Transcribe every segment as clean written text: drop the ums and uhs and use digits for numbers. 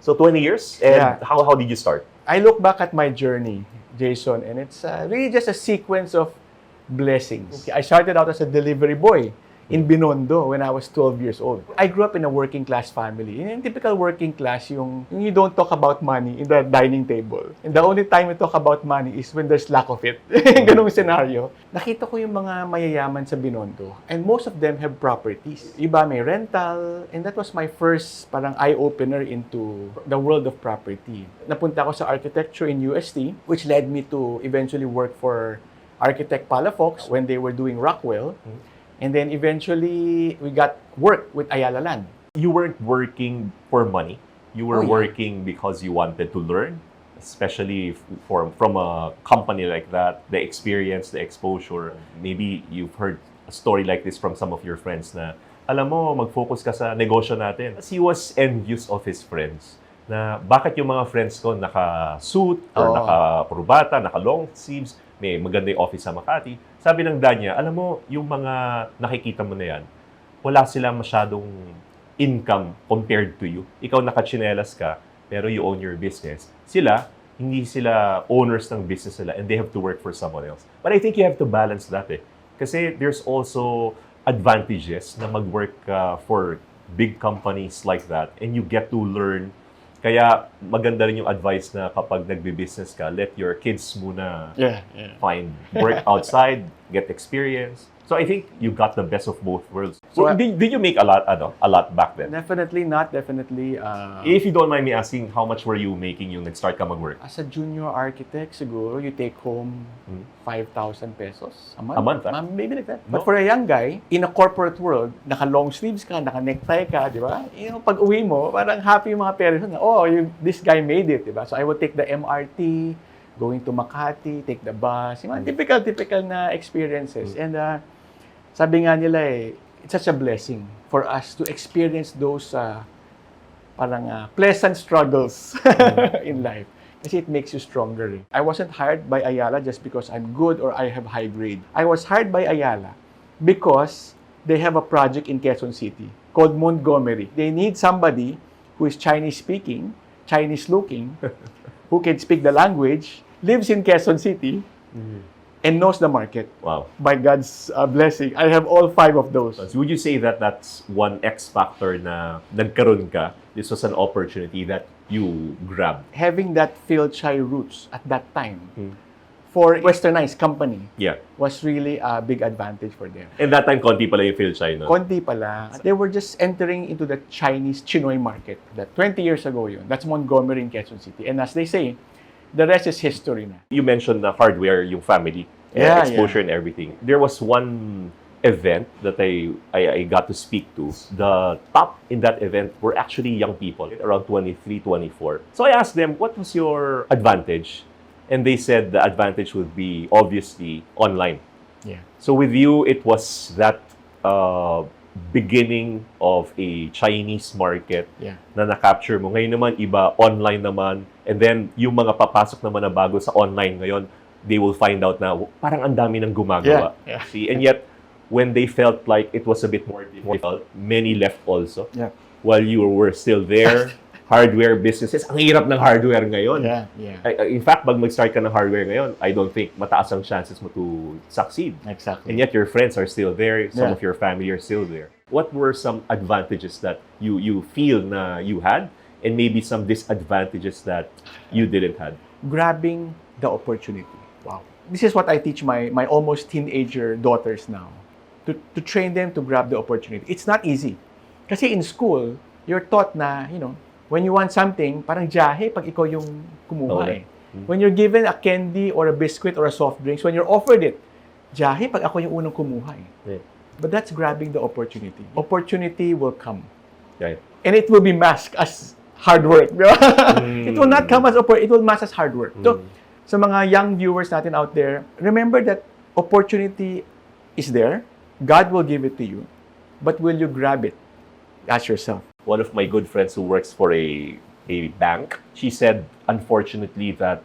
So 20 years? And Yeah. how did you start? I look back at my journey, Jason, and it's really just a sequence of blessings. I started out as a delivery boy in Binondo when I was 12 years old. I grew up in a working class family. In typical working class, yung you don't talk about money in the dining table. And the only time you talk about money is when there's lack of it. Ganong scenario. Nakita ko yung mga mayayaman sa Binondo. And most of them have properties. Iba may rental. And that was my first parang eye-opener into the world of property. Napunta ako sa architecture in UST, which led me to eventually work for architect Palafox when they were doing Rockwell. And then eventually, we got work with Ayala Land. You weren't working for money. You were Oh, yeah. working because you wanted to learn, especially from a company like that, the experience, the exposure. Maybe you've heard a story like this from some of your friends na, alam mo, mag-focus ka sa negosyo natin. He was envious of his friends na bakit yung mga friends ko naka-suit or Oo. naka-purbata, naka-long sleeves, may maganda yung office sa Makati. Sabi ng dad niya, alam mo, yung mga nakikita mo na yan, wala sila masyadong income compared to you. Ikaw nakachinelas ka, pero you own your business. Sila, hindi sila owners ng business nila and they have to work for someone else. But I think you have to balance that eh. Kasi there's also advantages na mag-work for big companies like that and you get to learn. Kaya maganda rin yung advice na kapag nagbe-business ka, let your kids muna find work outside, get experience. So I think you got the best of both worlds. So So, did you make a lot back then? Definitely not, definitely. If you don't mind me asking, how much were you making yung nag-start ka mag-work? As a junior architect, siguro you take home 5,000 pesos a month. A month, ah? Maybe like that. No? But for a young guy, in a corporate world, naka-long sleeves ka, naka-necktie ka, di ba? Yung pag-uwi mo, parang happy yung mga parents na, oh, this guy made it, di ba? So I would take the MRT, going to Makati, take the bus, yung mga typical na experiences. And sabi nga nila it's such a blessing for us to experience those pleasant struggles in life. Kasi it makes you stronger. I wasn't hired by Ayala just because I'm good or I have high grade. I was hired by Ayala because they have a project in Quezon City called Montgomery. They need somebody who is Chinese speaking, Chinese looking, who can speak the language, lives in Quezon City, and knows the market. Wow. By God's blessing, I have all 5 of those. So would you say that that's one X factor na nagkaroon ka? This was an opportunity that you grabbed. Having that Philchai roots at that time for westernized company Yeah. was really a big advantage for them. And that time, konti pala yung Philchai, no? Konti pala. They were just entering into the Chinese Chinoy market. That 20 years ago yun. That's Montgomery in Quezon City. And as they say, the rest is history na. You mentioned the hardware, yung family, exposure and everything. There was one event that I got to speak to. The top in that event were actually young people, around 23, 24. So I asked them, what was your advantage? And they said the advantage would be obviously online. Yeah. So with you, it was that beginning of a Chinese market Yeah. na na-capture mo. Ngayon naman, iba, online naman. And then, yung mga papasok naman na bago sa online ngayon, they will find out na parang ang dami ng gumagawa. Yeah. See? And yet, when they felt like it was a bit more difficult, many left also. Yeah. While you were still there, hardware businesses, ang hirap ng hardware ngayon. Yeah. In fact, pag mag-start ka ng hardware ngayon, I don't think mataas ang chances mo to succeed. Exactly. And yet your friends are still there, some Yeah. of your family are still there. What were some advantages that you feel na you had, and maybe some disadvantages that you didn't have? Grabbing the opportunity. Wow. This is what I teach my almost teenager daughters now. To train them to grab the opportunity. It's not easy. Kasi in school, you're taught na, when you want something, parang jahe pag ikaw yung kumuha Okay. When you're given a candy or a biscuit or a soft drinks, when you're offered it, jahe pag ako yung unang kumuha Yeah. But that's grabbing the opportunity. Opportunity will come. Right. And it will be masked as hard work. It will not come as it will mask as hard work. So, sa mga young viewers natin out there, remember that opportunity is there. God will give it to you. But will you grab it? Ask yourself. One of my good friends who works for a bank, she said, unfortunately, that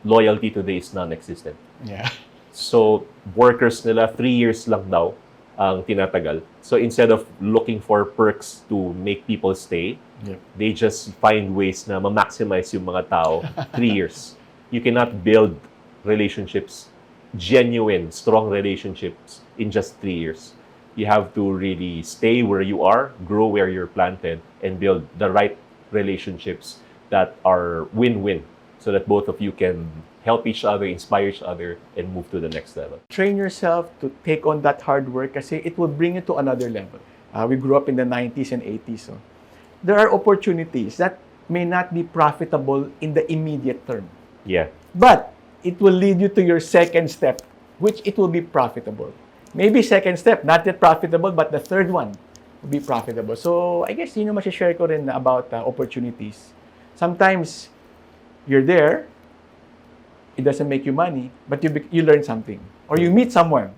loyalty today is non-existent. Yeah. So, workers nila, 3 years lang daw ang tinatagal. So instead of looking for perks to make people stay, Yep. they just find ways na ma-maximize yung mga tao 3 years. You cannot build relationships, genuine, strong relationships in just 3 years. You have to really stay where you are, grow where you're planted, and build the right relationships that are win-win so that both of you can help each other, inspire each other, and move to the next level. Train yourself to take on that hard work kasi it will bring you to another level. We grew up in the 90s and 80s. So there are opportunities that may not be profitable in the immediate term. Yeah. But it will lead you to your second step, which it will be profitable. Maybe second step, not yet profitable, but the third one will be profitable. So I guess yun yung share ko rin about opportunities. Sometimes you're there, it doesn't make you money, but you learn something. Or you meet someone